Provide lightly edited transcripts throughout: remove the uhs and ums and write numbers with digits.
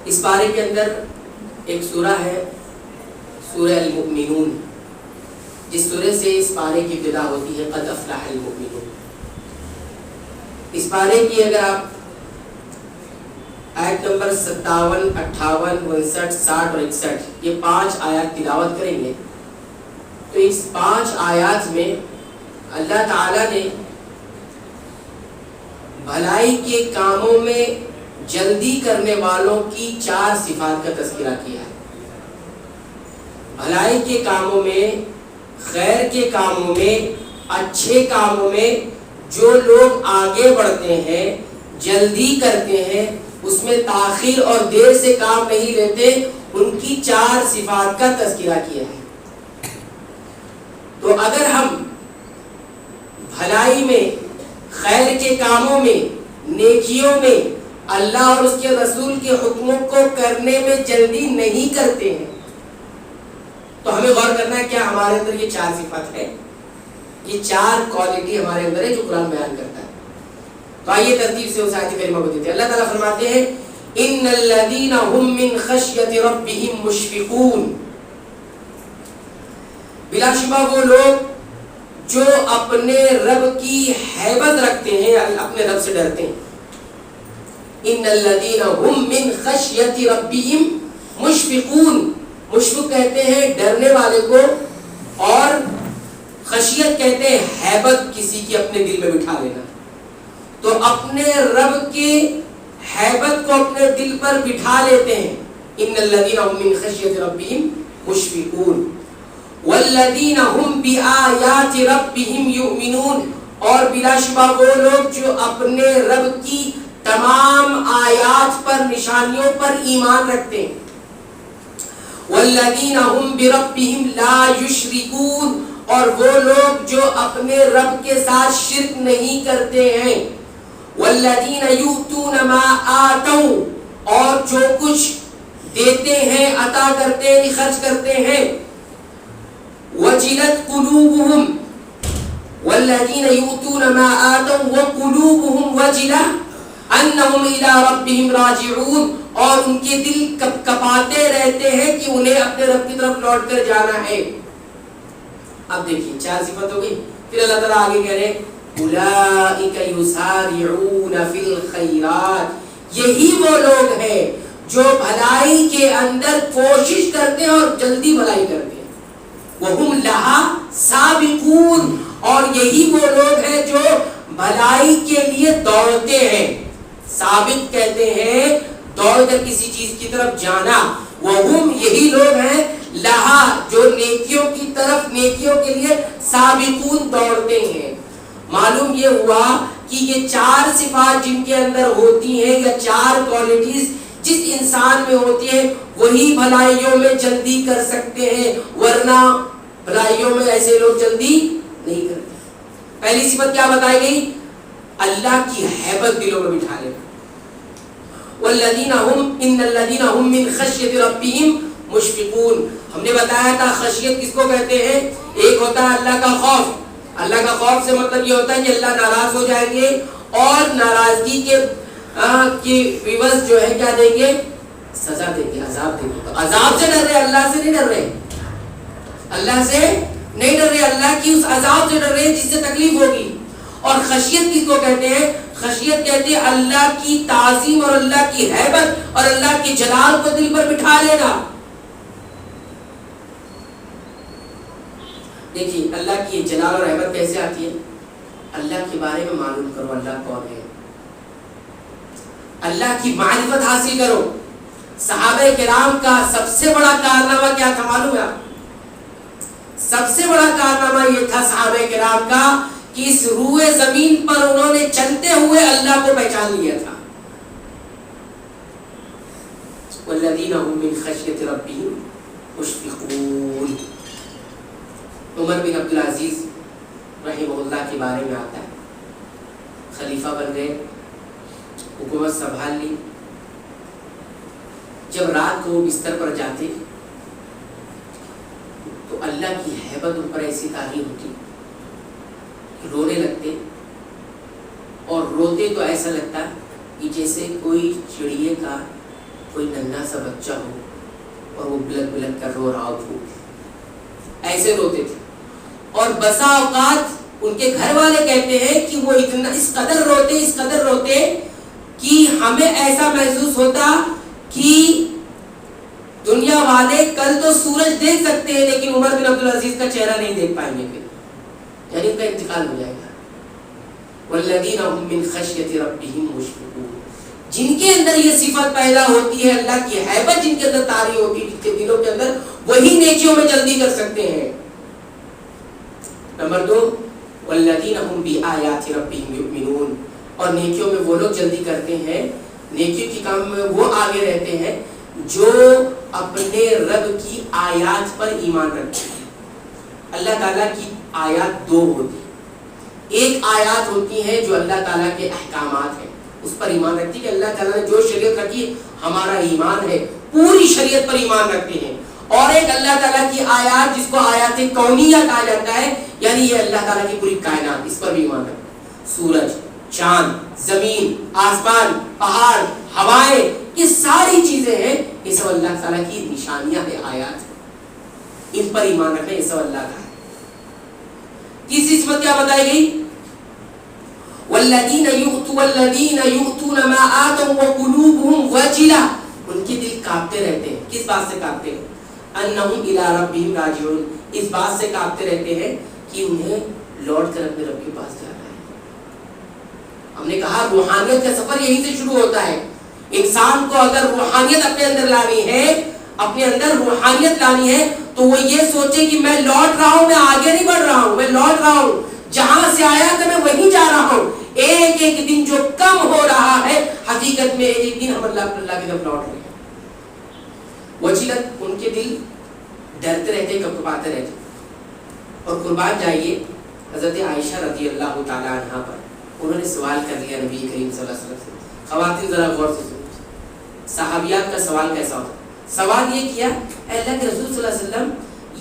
اس پارے کے اندر ایک سورہ ہے سورہ المؤمنون، جس سورہ سے اس پارے کی ابتدا ہوتی ہے قد افلح المؤمنون۔ اس پارے کی اگر آپ آیت نمبر 57، 58، 59، 60 اور 61 یہ 5 آیات تلاوت کریں گے تو اس 5 آیات میں اللہ تعالیٰ نے بھلائی کے کاموں میں جلدی کرنے والوں کی 4 صفات کا تذکرہ کیا ہے۔ بھلائی کے کاموں میں، خیر کے کاموں میں، اچھے کاموں میں جو لوگ آگے بڑھتے ہیں، جلدی کرتے ہیں، اس میں تاخیر اور دیر سے کام نہیں لیتے، ان کی 4 صفات کا تذکرہ کیا ہے۔ تو اگر ہم بھلائی میں، خیر کے کاموں میں، نیکیوں میں، اللہ اور اس کے رسول کے حکموں کو کرنے میں جلدی نہیں کرتے ہیں تو ہمیں غور کرنا ہے کیا ہمارے اندر یہ 4 صفات ہے، یہ 4 کوالٹی ہمارے اندر ہے جو قرآن بیان کرتا ہے۔ تو آئیے ترتیب سے اس آیت کریمہ کو دیتے ہیں۔ اللہ تعالیٰ فرماتے ہیں ان الذین هم من خشیۃ ربهم مشفقون، بلا شبہ وہ لوگ جو اپنے رب کی ہیبت رکھتے ہیں، اپنے رب سے ڈرتے ہیں۔ ان الذین هم من خشیۃ ربهم مشفقون، مشفق کہتے ہیں ڈرنے والے کو، اور خشیت کہتے ہیں ہیبت کسی کی اپنے دل میں بٹھا لینا۔ تو اپنے رب کی ہیبت کو اپنے دل پر بٹھا لیتے ہیں۔ ان الذین هم من خشیۃ ربهم مشفقون والذین هم بآیات ربهم یؤمنون، اور بلا شبہ وہ لوگ جو اپنے رب کی تمام آیات پر، نشانیوں پر ایمان رکھتے ہیں۔ والذین هم بربهم لا یشرکون، اور وہ لوگ جو اپنے رب کے ساتھ شرک نہیں کرتے ہیں۔ والذین یؤتون ما آتوا، اور جو کچھ دیتے ہیں، عطا کرتے ہیں، خرچ کرتے ہیں۔ وجلت قلوبهم، والذین یؤتون ما آتوا وقلوبهم وجلہ انہم الی ربہم راجعون، اور ان کے دل کپاتے رہتے ہیں کہ انہیں اپنے رب کی طرف لوٹ کر جانا ہے۔ اب دیکھیے 4 صفت ہو گئی، پھر اللہ تعالیٰ آگے کہہ رہے ہیں اولئک یسارعون فی الخیرات، یہی وہ لوگ ہیں جو بھلائی کے اندر کوشش کرتے ہیں اور جلدی بھلائی کرتے ہیں۔ وہم لہا سابقون، اور یہی وہ لوگ ہیں جو بھلائی کے لیے دوڑتے ہیں۔ سابق کہتے ہیں دوڑ کر کسی چیز کی طرف جانا، وہم یہی لوگ ہیں لہا جو نیکیوں کی طرف، نیکیوں کے لیے سابقون دوڑتے ہیں۔ معلوم یہ ہوا کہ یہ 4 صفات جن کے اندر ہوتی ہیں، یا 4 کوالٹیز جس انسان میں ہوتی ہیں، وہی بھلائیوں میں جلدی کر سکتے ہیں، ورنہ بھلائیوں میں ایسے لوگ جلدی نہیں کرتے۔ پہلی صفت کیا بتائی گئی؟ اللہ کی ہیبت دلوں میں بٹھا لینا۔ والذین هم ان الذین هم من خشیۃ ربهم مشفقون، ہم نے بتایا تھا خشیت کس کو کہتے ہیں؟ ایک ہوتا ہے اللہ کا خوف۔ اللہ کا خوف سے مطلب یہ ہوتا ہے کہ اللہ ناراض ہو جائیں گے اور ناراضگی کے عوض جو ہے کیا دیں گے؟ سزا دیں گے، عذاب دیں گے۔ تو عذاب سے ڈر رہے، اللہ سے نہیں ڈر رہے، اللہ سے نہیں ڈر رہے، اللہ کی اس عذاب سے ڈر رہے جس سے تکلیف ہوگی۔ اور خشیت کس کو کہتے ہیں؟ خشیت کہتے ہیں اللہ کی تعظیم اور اللہ کی ہیبت اور اللہ کے جلال کو دل پر بٹھا لینا۔ دیکھیے اللہ کی جلال اور ہیبت کیسے آتی ہے؟ اللہ کے بارے میں معلوم کرو اللہ کون ہے، اللہ کی معرفت حاصل کرو۔ صحابہ کرام کا سب سے بڑا کارنامہ کیا تھا معلوم ہے؟ سب سے بڑا کارنامہ یہ تھا صحابہ کرام کا کہ اس روئے زمین پر انہوں نے چلتے ہوئے اللہ کو پہچان لیا تھا۔ والذین هم من خشیۃ ربهم مشفقون۔ عمر بن عبدالعزیز رحمہ اللہ کے بارے میں آتا ہے، خلیفہ بن گئے، حکومت سنبھال لی۔ جب رات کو بستر پر جاتے تو اللہ کی ہیبت ان پر ایسی طاغی ہوتی، رونے لگتے، اور روتے تو ایسا لگتا کہ جیسے کوئی چڑیے کا کوئی ننھا سا بچہ ہو اور وہ بلک بلک کر رو رہا ہو بھوک، ایسے روتے تھے. اور بسا اوقات ان کے گھر والے کہتے ہیں کہ وہ اتنا اس قدر روتے کہ ہمیں ایسا محسوس ہوتا کہ دنیا والے کل تو سورج دیکھ سکتے ہیں لیکن عمر بن عبدالعزیز کا چہرہ نہیں دیکھ پائیں گے پھر، یعنی ان کا انتقال ہو جائے گا. والذین هم من خشیۃ ربهم مشفقون، جن کے اندر یہ صفت پیدا ہوتی ہے، اللہ کی ہیبت جن کے اندر طاری ہوتی ہے، جن کے دلوں کے اندر، وہی نیکیوں میں جلدی کر سکتے ہیں. نمبر 2، والذین هم بآیات ربهم یؤمنون، اور نیکیوں میں وہ لوگ جلدی کرتے ہیں، نیکیوں کی کام میں وہ آگے رہتے ہیں جو اپنے رب کی آیات پر ایمان رکھتے ہیں. اللہ تعالیٰ کی آیات دو ہوتی ہیں، ایک آیات ہوتی ہیں جو اللہ تعالیٰ کے احکامات ہیں، اس پر ایمان رکھتی کہ اللہ تعالیٰ نے جو شریعت رکھی ہمارا ایمان ہے، پوری شریعت پر ایمان رکھتے ہیں. اور ایک اللہ تعالیٰ کی آیات جس کو آیات کونیہ کہا جاتا ہے، یعنی یہ اللہ تعالیٰ کی پوری کائنات، اس پر بھی ایمان رکھتے ہیں. سورج، چاند، زمین، آسمان، پہاڑ، ہوائیں، یہ ساری چیزیں ہیں، یہ سب اللہ تعالیٰ کی نشانیاں ہیں، آیات، ان پر ایمان رکھنا، یہ سب اللہ کا ہے. تیسری صفت کیا بتائی گئی؟ والذین یؤتون ما آتوا وقلوبهم وجلہ، ان کے دل کانپتے رہتے ہیں. کس بات سے کانپتے ہیں؟ انہم الی ربہم راجعون، اس بات سے کانپتے رہتے ہیں کہ انہیں لوٹ کر اپنے رب کے پاس جانا ہے. ہم نے کہا روحانیت کا سفر یہیں سے شروع ہوتا ہے. انسان کو اگر روحانیت اپنے اندر لانی ہے، اپنے اندر روحانیت لانی ہے، تو وہ یہ سوچے کہ میں لوٹ رہا ہوں، میں آگے نہیں بڑھ رہا ہوں، میں لوٹ رہا ہوں، جہاں سے آیا تھا میں وہیں جا رہا ہوں. ایک ایک دن جو کم ہو رہا ہے، حقیقت میں ایک دن ہم اللہ کی طرف لوٹ رہے ہیں. وجلت، ان کے دل ڈرتے رہتے، کپکپاتے رہتے. اور قربان جائیے حضرت عائشہ رضی اللہ تعالی عنہا پر، انہوں نے سوال کر لیا نبی کریم صلی اللہ علیہ وسلم سے. خواتین ذرا غور سے سنو، صحابیات کا سوال کیسا ہوتا؟ سوال یہ کیا، اللہ کے رسول صلی اللہ علیہ وسلم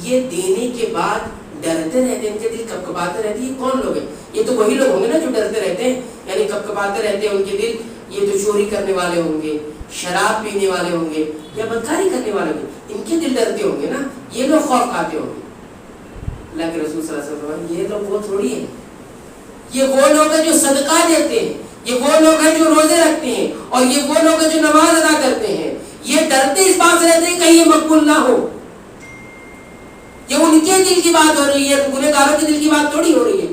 یہ دینے کے بعد ڈرتے رہتے ہیں، ان کے دل کپکپاتے رہتے ہیں، یہ کون لوگ ہیں؟ یہ تو وہی لوگ ہوں گے نا جو ڈرتے رہتے ہیں، یعنی کپکپاتے رہتے ہیں ان کے دل. یہ تو چوری کرنے والے ہوں گے، شراب پینے والے ہوں گے، یا بدکاری کرنے والے ہوں گے، ان کے دل ڈرتے ہوں گے نا، یہ لوگ خوف کھاتے ہوں گے. اللہ کے رسول صلی اللہ علیہ وسلم، یہ لوگ وہ تھوڑی ہیں، یہ وہ لوگ ہیں جو صدقہ دیتے ہیں، یہ وہ لوگ ہیں جو روزے رکھتے ہیں، اور یہ وہ لوگ ہیں جو نماز ادا کرتے ہیں. یہ ڈرتے اس بات سے رہتے ہیں کہیں یہ مقبول نہ ہو. یہ ان کے دل کی بات ہو رہی ہے، گنہگاروں کے دل کی بات تھوڑی ہو رہی ہے.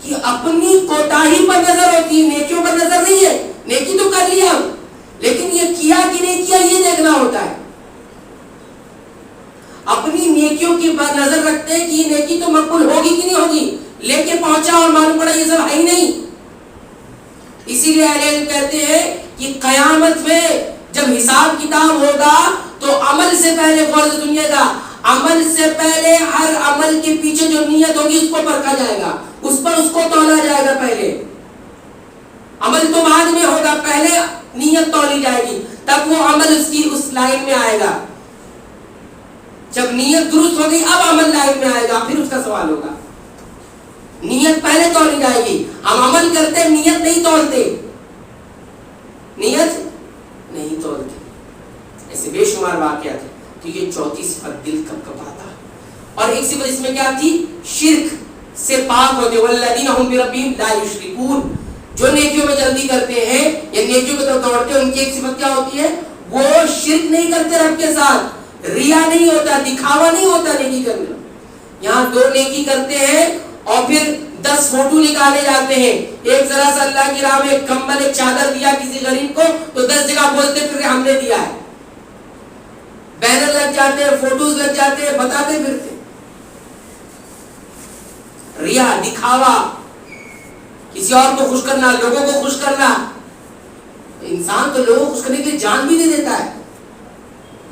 کہ اپنی کوتاہی پر نظر ہوتی ہے، نیکیوں پر نظر نہیں ہے. نیکی تو کر لیا ہم، لیکن یہ کیا کہ نہیں کیا یہ دیکھنا ہوتا ہے. اپنی نیکیوں کی نظر رکھتے ہیں کہ یہ نیکی تو مقبول ہوگی کہ نہیں ہوگی، لے کے پہنچا اور معلوم پڑا یہ سب ہے ہی نہیں. اسی لیے اہل علم کہتے ہیں کہ قیامت میں جب حساب کتاب ہوگا تو عمل سے پہلے غور سے سنیے گا، عمل سے پہلے ہر عمل کے پیچھے جو نیت ہوگی اس کو پرکھا جائے گا، اس پر اس کو تولا جائے گا. پہلے عمل تو بعد میں ہوگا، پہلے نیت تولی جائے گی، تب وہ عمل اس لائن میں آئے گا. جب نیت درست ہوگی اب عمل لائن میں آئے گا، پھر اس کا سوال ہوگا. نیت پہلے تولی جائے گی. ہم عمل کرتے نیت نہیں تولتے، نیت نہیں تولتے. ایسے بے شمار واقعات ہیں. تو یہ چوتھی صفت دل کپکپاتا. اور ایک صفت اس میں کیا تھی؟ شرک سے پاک ہوتے. والذین هم بربهم لا یشرکون، جو نیکیوں میں جلدی کرتے ہیں یا نیکیوں کی طرف دوڑتے ہیں، ان کی ایک صفت کیا ہوتی ہے؟ وہ شرک نہیں کرتے رب کے ساتھ، ریا نہیں ہوتا، دکھاوا نہیں ہوتا نیکی کرنا. یہاں دو نیکی کرتے ہیں اور پھر 10 فوٹو نکالے جاتے ہیں. ایک ذرا سا اللہ کی راہ میں کمبل ایک چادر دیا کسی غریب کو تو 10 جگہ بولتے پھر ہم نے دیا ہے. بینر لگ جاتے ہیں، فوٹوز لگ جاتے ہیں، بتاتے پھرتے. ریا، دکھاوا، کسی اور کو خوش کرنا، لوگوں کو خوش کرنا. انسان تو لوگوں کو خوش کرنے کے لیے جان بھی دے دیتا ہے.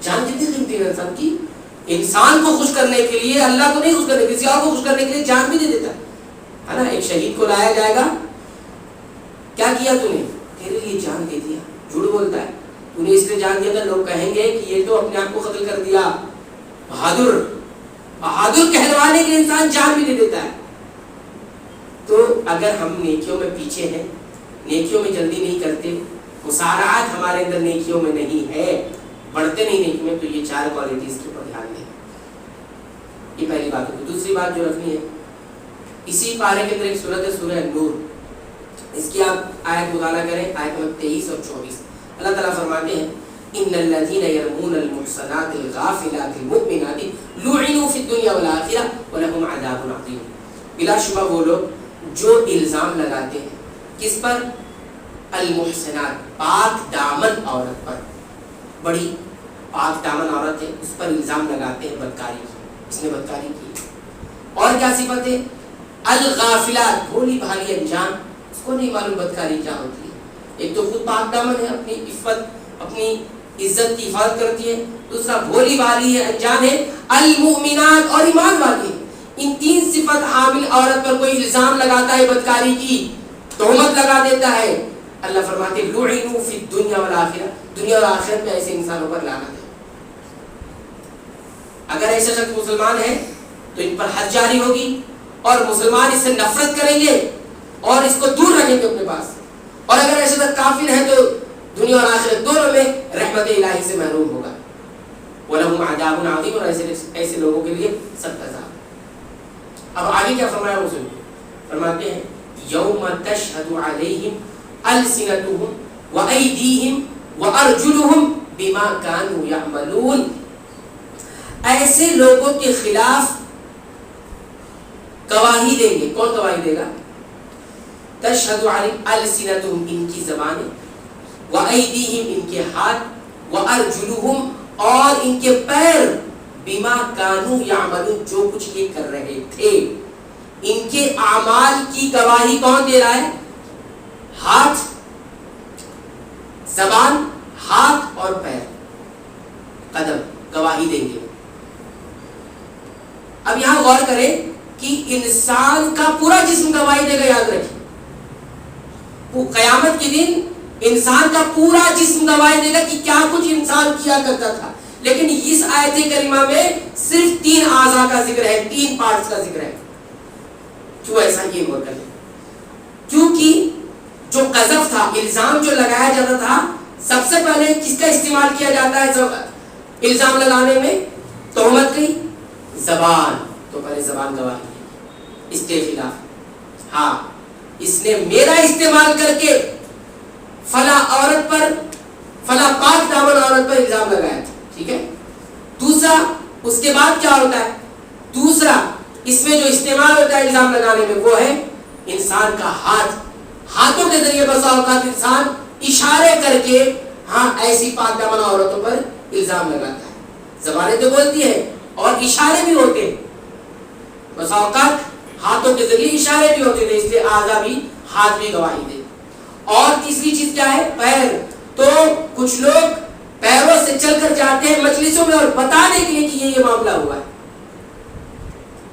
جان کتنی قیمتی ہے انسان کی؟ انسان کو خوش کرنے کے لیے، اللہ کو نہیں خوش کرنے، کسی اور کو خوش کرنے کے لیے جان بھی دے دیتا ہے نا. ایک شہید کو لایا جائے گا، کیا کیا تو نے؟ تیرے لیے جان دے دیا. جھوٹ بولتا ہے، تو نے اس لیے جان دیا تھا، لوگ کہیں گے کہ یہ تو اپنے آپ کو قتل کر دیا. بہادر بہادر کہلوانے کے لیے انسان جان بھی دے دیتا ہے. تو اگر ہم نیکیوں میں پیچھے ہیں، نیکیوں میں جلدی نہیں کرتے، مسارعت ہمارے اندر نیکیوں میں نہیں ہے، بڑھتے نہیں نیکی میں، تو یہ 4 کوالٹیز کے اوپر دھیان دیں. یہ پہلی بات ہے. دوسری بات جو رکھنی ہے، اسی پارے کے اندر ایک سورت ہے سورہ نور، اس کی آپ آیت مطالعہ کریں، آیت نمبر 23 اور 24. اللہ تعالیٰ فرماتے ہیں ان الذين يرمون المحصنات الغافلات المؤمنات لعنوا في الدنيا والآخرة ولهم عذاب عظيم. بلا شبہ وہ لوگ جو الزام لگاتے ہیں کس پر؟ المحصنات، پاک دامن عورت پر، بڑی پاک دامن عورت ہے اس پر الزام لگاتے ہیں بدکاری کی، اس نے بدکاری کی. اور کیا صفت ہے؟ الغافلات، بھولی بھالی انجان، اس کو نہیں معلوم بدکاری کیا ہوتی ہے. ایک تو خود پاک دامن ہے، اپنی عفت اپنی عزت کی حفاظت کرتی ہے، دوسرا بھولی بھالی ہے، انجان ہے. المؤمنات، اور ایمان والی ہے. ان 3 صفت حامل عورت پر کوئی الزام لگاتا ہے بدکاری کی، تہمت لگا دیتا ہے، اللہ فرماتے ہیں لعنوا فی الدنیا والآخرہ، دنیا اور آخرت میں ایسے انسانوں پر لعنت ہے. اگر ایسا شخص مسلمان ہے تو ان پر حد جاری ہوگی، اور مسلمان اس سے نفرت کریں گے اور اس کو دور رکھیں گے اپنے پاس. اور اگر ایسا شخص کافر ہے تو دنیا اور آخرت دونوں میں رحمت الہی سے محروم ہوگا. وَلَهُمْ عَذَابٌ عَظِيمٌ، اور ایسے لوگوں کے لیے سخت عذاب. اب آگے کیا فرمایا رسول؟ فرماتے ہیں یوم تشہد علیہم السنتہم وایدیہم وارجلہم بما کانوا یعملون. ایسے لوگوں کے خلاف گواہی دیں گے. کون گواہی دے گا؟ تشہد علیہم السنتہم، ان کی زبانیں، وایدیہم، ان کے ہاتھ، وارجلہم، اور ان کے پیر، بما کانوا یعملون، جو کچھ یہ کر رہے تھے. ان کے اعمال کی گواہی کون دے رہا ہے؟ ہاتھ، زبان، ہاتھ اور پیر، قدم گواہی دیں گے. اب یہاں غور کریں کہ انسان کا پورا جسم گواہی دے گا. یاد رکھیں قیامت کے دن انسان کا پورا جسم گواہی دے گا کہ کیا کچھ انسان کیا کرتا تھا. لیکن اس آیت کریمہ میں صرف 3 اعضاء کا ذکر ہے، 3 پارٹس کا ذکر ہے. کیوں ایسا؟ یہ غور کریں. کیونکہ جو قذف تھا، الزام جو لگایا جاتا تھا، سب سے پہلے کس کا استعمال کیا جاتا ہے الزام لگانے میں؟ تہمت کی زبان. تو پہلے زبان گواہی اس کے خلاف، ہاں اس نے میرا استعمال کر کے فلاں عورت پر، فلاں پاک دامن عورت پر الزام لگایا تھا. ٹھیک ہے. دوسرا، اس کے بعد کیا ہوتا ہے؟ دوسرا اس میں جو استعمال ہوتا ہے الزام لگانے میں، وہ ہے انسان کا ہاتھ. ہاتھوں کے ذریعے بسا اوقات انسان اشارے کر کے ہاں ایسی پاک دامن عورتوں پر الزام لگاتا ہے. زبانیں تو بولتی ہے اور اشارے بھی ہوتے ہیں، بسا اوقات ہاتھوں کے ذریعے اشارے بھی ہوتے تھے، اس لیے اعضاء بھی، ہاتھ بھی گواہی دے. اور تیسری چیز کیا ہے؟ پیر. تو کچھ لوگ پیروں سے چل کر جاتے ہیں مجلسوں میں اور بتانے کے لیے کہ یہ معاملہ ہوا ہے،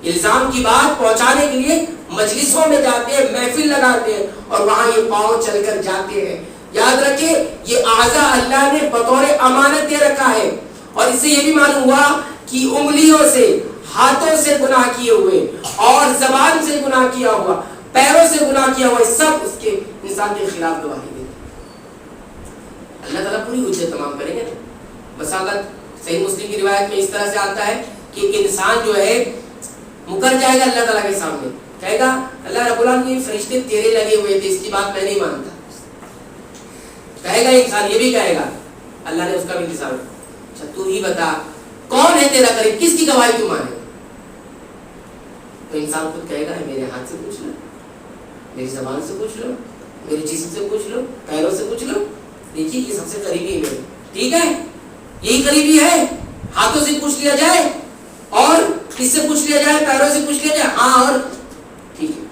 الزام کی بات پہنچانے کے لیے مجلسوں میں جاتے ہیں، محفل لگاتے ہیں اور وہاں یہ پاؤں چل کر جاتے ہیں. یاد رکھیں یہ اعضاء اللہ نے بطور امانت دے رکھا ہے. اور اس سے یہ بھی معلوم ہوا کہ انگلیوں سے، ہاتھوں سے گناہ کیے ہوئے اور زبان سے گناہ کیا ہوا، پیروں سے گناہ کیا ہوا، سب اس کے انسان کے خلاف گواہی دے. اللہ تعالیٰ پوری حجت تمام کریں گے. مساقت صحیح مسلم کی روایت میں اس طرح سے آتا ہے کہ انسان جو ہے مکر جائے گا اللہ تعالیٰ کے سامنے، کہے گا اللہ رب العالمین کے فرشتے تیرے لگے ہوئے تھے، اس کی بات میں نہیں مانتا. کہے گا انسان، یہ بھی کہے گا، اللہ نے اس کا بھی انتظار. اچھا تو ہی بتا کون ہے تیرا قریب، کس کی گواہی تو مانے؟ تو انسان خود کہے گا میرے ہاتھ سے پوچھ لو، میری زبان سے پوچھ لو، میرے جسم سے پوچھ لو، پیروں سے پوچھ لو. دیکھیے یہ سب سے قریبی ہے. ٹھیک ہے، یہی قریبی ہے. ہاتھوں سے پوچھ لیا جائے اور کس سے پوچھ لیا جائے؟ پیروں سے پوچھ لیا جائے. ہاں اور ٹھیک ہے.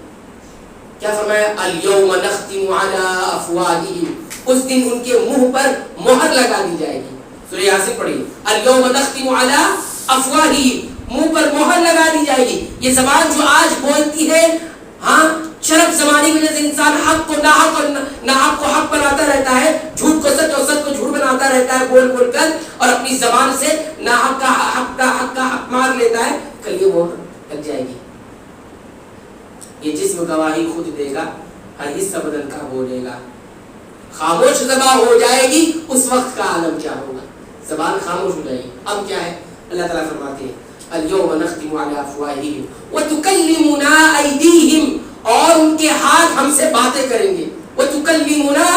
کیا فرمایا؟ الیوم نختم علی افواہہم، اس دن ان کے منہ پر مہر لگا دی جائے گی. سورہ یاسین پڑھیے. الیوم نختم علی افواہہم، منہ پر مہر لگا دی جائے گی. یہ زبان جو آج بولتی ہے، ہاں شرف زمانے کی وجہ سے انسان حق کو ناحق اور ناحق کو حق بناتا رہتا ہے، جھوٹ کو سچ اور سچ کو جھوٹ بناتا رہتا ہے بول بول کر، اور اپنی زبان سے ناحق کا حق کا حق مار لیتا ہے. کل یہ وہ لگ جائے گی. یہ جسم گواہی خود دے گا، ہر حصہ بدن کا بولے گا. خاموش زبان ہو جائے گی اس وقت کا عالم کیا ہوگا. زبان خاموش ہو جائے گی. اب کیا ہے؟ اللہ تعالیٰ فرماتے ہیں اليوم نختم على افواههم وتكلمنا ايديهم، اور ان کے ہاتھ ہم سے باتیں کریں گے. وتكلمنا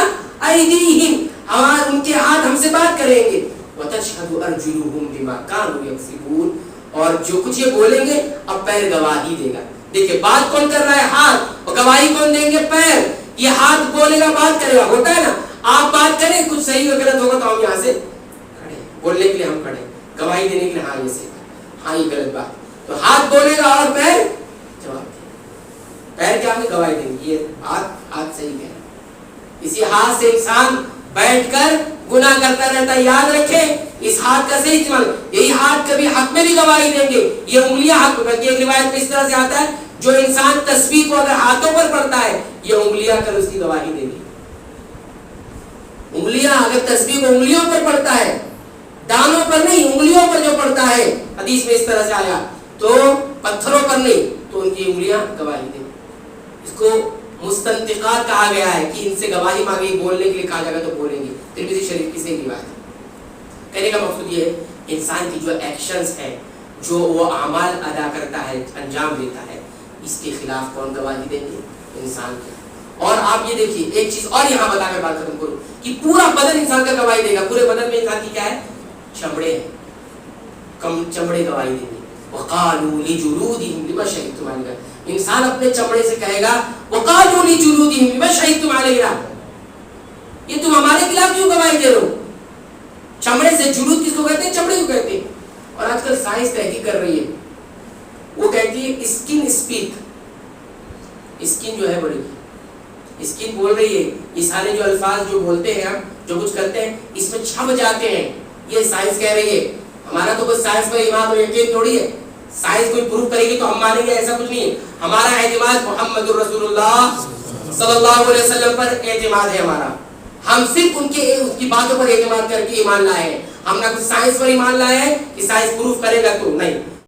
ايديهم، اور ان کے ہاتھ ہم سے بات کریں گے. وتشهد ارجلهم بما كانوا يكسبون، اور جو کچھ یہ بولیں گے اب پیر گواہی دے گا. دیکھیں بات کون کر رہا ہے؟ ہاتھ. اور گواہی کون دیں گے؟ پیر. یہ ہاتھ بولے گا بات کرے گا. ہوتا ہے نا آپ بات کریں کچھ صحیح اور غلط ہوگا تو ہم یہاں سے کھڑے بولنے کے لیے ہم کھڑے گواہی دینے کے لیے ہاں یہ صحیح ہاں یہ غلط بات. تو ہاتھ بولے گا اور پیر جواب دے گا. پیر کیا ہمیں گواہی دیں گے یہ ہاتھ صحیح ہے. اسی ہاتھ سے انسان بیٹھ کر گناہ کرتا رہتا ہے. یاد رکھیں اس ہاتھ کا صحیح استعمال. یہی ہاتھ کبھی حق میں بھی گواہی دیں گے. یہ انگلیاں حق میں، بلکہ ایک روایت میں اس طرح سے آتا ہے جو انسان تسبیح کو اگر ہاتھوں پر پڑھتا ہے یہ انگلیاں کر اس کی گواہی دیں گی. انگلیاں اگر تسبیح کو انگلیوں پر پڑھتا ہے، دانوں پر نہیں انگلیوں پر جو پڑھتا ہے، حدیث میں اس طرح سے آیا، تو پتھروں پر نہیں تو ان کی انگلیاں گواہی دیں. اس کو مستنطقات کہا گیا ہے کہ ان سے گواہی مانگی بولنے کے لیے کہا جائے گا تو بولیں گے. ترمذی شریف کی صحیح روایت ہے. کہنے کا مقصود یہ ہے انسان کی جو ایکشنز ہیں، جو وہ اعمال ادا کرتا ہے، انجام دیتا ہے، اس کے خلاف کون گواہی دیں گے؟ انسان کے. اور آپ یہ دیکھیے ایک چیز اور یہاں بتا کر بات ختم کروں کہ پورا بدن انسان کا گواہی دے گا. پورے بدن میں انسان کی کیا ہے؟ چمڑے ہیں. چمڑے گواہی دیں گے. وقالوا لجلودهم لما شهدتم علينا، انسان اپنے چمڑے سے کہے گا وقالوا لجلودهم لما شهدتم علينا، یہ تم ہمارے خلاف کیوں گواہی دے رہے ہو؟ چمڑے سے جلود کس کو کہتے ہیں؟ چمڑے کو کہتے ہیں. اور آج کل سائنس تحقیق کر رہی ہے، وہ کہتی ہے اسکن اسپیک. اسکن جو ہے بڑی اسکن بول رہی ہے. یہ سارے جو الفاظ جو بولتے ہیں ہم جو کچھ کرتے ہیں اس میں چھپ جاتے ہیں. یہ سائنس کہہ رہی ہے. ہمارا تو کوئی سائنس پر ایمان اور یقین تھوڑی ہے. سائنس کوئی پروف کرے گی تو ہم مانیں گے، ایسا کچھ نہیں ہے. ہمارا اعتماد محمد رسول اللہ صلی اللہ علیہ وسلم پر اعتماد ہے ہمارا. ہم صرف ان کی باتوں پر اعتماد کر کے ایمان لائے ہیں. ہم نہ کچھ سائنس پر ایمان لائے ہیں کہ سائنس پروف کرے گا تو نہیں.